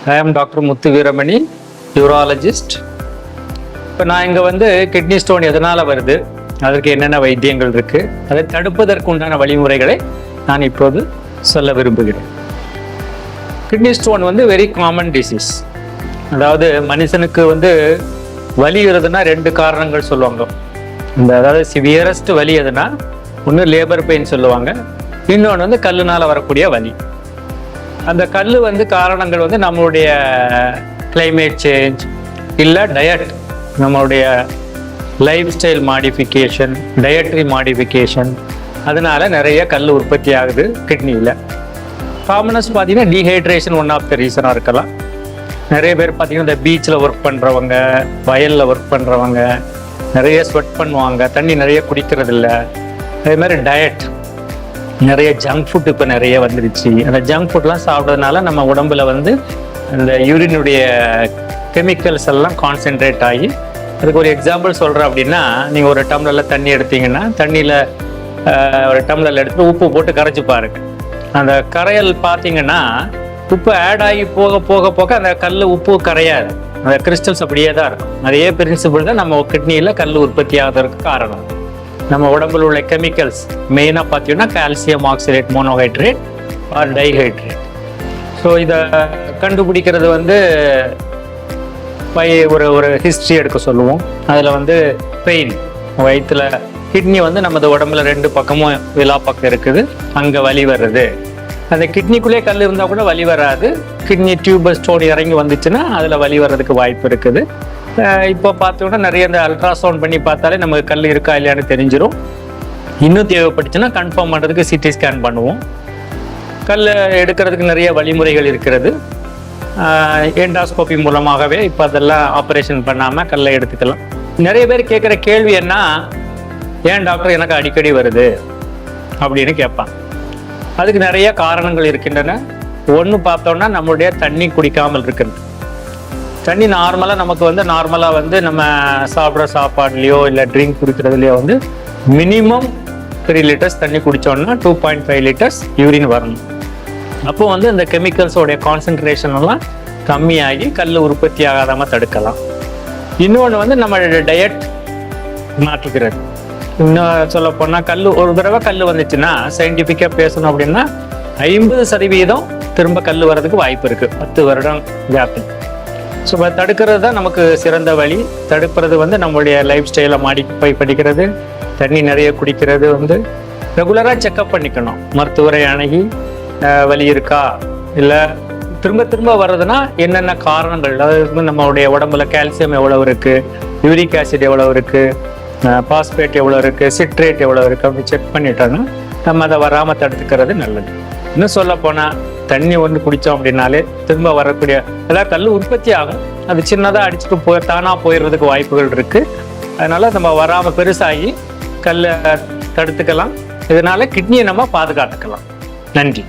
I am Dr. Muthu Veeramani, urologist. இப்போ நான் இங்கே வந்து கிட்னி ஸ்டோன் எதனால் வருது, அதற்கு என்னென்ன வைத்தியங்கள் இருக்குது, அதை தடுப்பதற்கு உண்டான வழிமுறைகளை நான் இப்போது சொல்ல விரும்புகிறேன். கிட்னி ஸ்டோன் வந்து வெரி காமன் டிசீஸ். அதாவது மனுஷனுக்கு வந்து வலி வருதுன்னா ரெண்டு காரணங்கள் சொல்லுவாங்க. அதாவது சிவியரஸ்ட் வலி எதுனா ஒன்று லேபர் பெயின் சொல்லுவாங்க, இன்னொன்று வந்து கல்லுனால் வரக்கூடிய வலி. அந்த கல் வந்து காரணங்கள் வந்து நம்மளுடைய கிளைமேட் சேஞ்ச் இல்லை டயட், நம்மளுடைய life style modification, dietary modification, அதனால நிறைய கல் உற்பத்தி ஆகுது கிட்னியில். காமனஸ் பார்த்தீங்கன்னா டீஹைட்ரேஷன் ஒன் ஆஃப் த ரீசனாக இருக்கலாம். நிறைய பேர் பார்த்தீங்கன்னா இந்த பீச்சில் ஒர்க் பண்ணுறவங்க, வயலில் ஒர்க் பண்ணுறவங்க நிறைய ஸ்வெட் பண்ணுவாங்க, தண்ணி நிறைய குடிக்கிறது இல்லை. அதே மாதிரி டயட், நிறைய ஜங்க் ஃபுட் இப்போ நிறைய வந்துருச்சு. அந்த ஜங்க் ஃபுட்லாம் சாப்பிட்றதுனால நம்ம உடம்புல வந்து அந்த யூரினுடைய கெமிக்கல்ஸ் எல்லாம் கான்சென்ட்ரேட் ஆகி, அதுக்கு ஒரு எக்ஸாம்பிள் சொல்கிறேன் அப்படின்னா, நீங்கள் ஒரு டம்ளரில் தண்ணி எடுத்தீங்கன்னா தண்ணியில் ஒரு டம்ளரில் எடுத்து உப்பு போட்டு கரைச்சி பாருங்க. அந்த கரையல் பார்த்தீங்கன்னா உப்பு ஆட் ஆகி போக போக போக அந்த கல் உப்பு கரையாது, அந்த கிறிஸ்டல்ஸ் அப்படியே தான் இருக்கும். அதே பிரின்சிபிள் தான் நம்ம கிட்னியில் கல் உற்பத்தி ஆகிறதுக்கு காரணம். நம்ம உடம்புல உள்ள கெமிக்கல்ஸ் மெயினாக பார்த்தீங்கன்னா calcium oxalate monohydrate or dihydrate. So இதை கண்டுபிடிக்கிறது வந்து ஒரு ஹிஸ்ட்ரி எடுக்க சொல்லுவோம். அதில் வந்து பெயின், வயிற்றுல கிட்னி வந்து நமது உடம்புல ரெண்டு பக்கமும் விழா பக்கம் இருக்குது, அங்கே வலி வர்றது. அந்த கிட்னிக்குள்ளே கல் இருந்தால் கூட வலி வராது, கிட்னி டியூபர் ஸ்டோன் இறங்கி வந்துச்சுன்னா அதில் வலி வர்றதுக்கு வாய்ப்பு இருக்குது. இப்போ பார்த்தோன்னா நிறைய இந்த அல்ட்ராசவுண்ட் பண்ணி பார்த்தாலே நமக்கு கல் இருக்கா இல்லையான்னு தெரிஞ்சிடும். இன்னும் தேவைப்பட்டுச்சுன்னா கன்ஃபார்ம் பண்ணுறதுக்கு சிடி ஸ்கேன் பண்ணுவோம். கல் எடுக்கிறதுக்கு நிறைய வழிமுறைகள் இருக்கிறது. எண்டாஸ்கோபி மூலமாகவே இப்போ அதெல்லாம் ஆப்ரேஷன் பண்ணாமல் கல்லை எடுத்துக்கலாம். நிறைய பேர் கேட்குற கேள்வி என்ன, ஏன் டாக்டர் எனக்கு அடிக்கடி வருது அப்படின்னு கேட்பாங்க. அதுக்கு நிறைய காரணங்கள் இருக்கின்றன. ஒன்று பார்த்தோன்னா நம்மளுடைய தண்ணி குடிக்காமல் இருக்கிறது. தண்ணி நார்மலாக நமக்கு வந்து நம்ம சாப்பிட்ற சாப்பாடுலையோ இல்லை ட்ரிங்க் குடிக்கிறதுலையோ வந்து மினிமம் 3 லிட்டர்ஸ் தண்ணி குடித்தோம்னா 2.5 லிட்டர்ஸ் யூரின் வரணும். அப்போ வந்து இந்த கெமிக்கல்ஸோடைய கான்சன்ட்ரேஷன் எல்லாம் கம்மியாகி கல் உற்பத்தி ஆகாமல் தடுக்கலாம். இன்னொன்று வந்து நம்ம டயட் மாற்றுகிறது. இன்னும் சொல்ல போனால் கல் ஒரு தடவை கல் வந்துச்சுன்னா சயின்டிஃபிக்காக பேசணும் அப்படின்னா 50% திரும்ப கல் வர்றதுக்கு வாய்ப்பு இருக்குது 10 வருடம் கேப்பில். ஸோ தடுக்கிறது தான் நமக்கு சிறந்த வழி. தடுக்கிறது வந்து நம்மளுடைய லைஃப் ஸ்டைலை மாடிஃபை பண்ணிக்கிறது, தண்ணி நிறைய குடிக்கிறது, வந்து ரெகுலராக செக்கப் பண்ணிக்கணும். மருத்துவரை அணுகி வலி இருக்கா இல்லை திரும்ப திரும்ப வர்றதுன்னா என்னென்ன காரணங்கள், அதாவது நம்மளுடைய உடம்புல கால்சியம் எவ்வளோ இருக்குது, யூரிக் ஆசிட் எவ்வளோ இருக்குது, பாஸ்பேட் எவ்வளோ இருக்குது, சிட்ரேட் எவ்வளோ இருக்குது அப்படி செக் பண்ணிட்டோன்னா நம்ம அதை வராமல் தடுத்துக்கிறது நல்லது. இன்னும் சொல்ல போனால் தண்ணி ஒன்று குடித்தோம் அப்படின்னாலே திரும்ப வரக்கூடிய அதாவது கல் உற்பத்தி ஆகும். அது சின்னதாக அடிச்சுட்டு தானாக போயிடுறதுக்கு வாய்ப்புகள் இருக்குது. அதனால் நம்ம வராமல் பெருசாகி கல்லை தடுத்துக்கலாம். இதனால் கிட்னியை நம்ம பாதுகாத்துக்கலாம். நன்றி.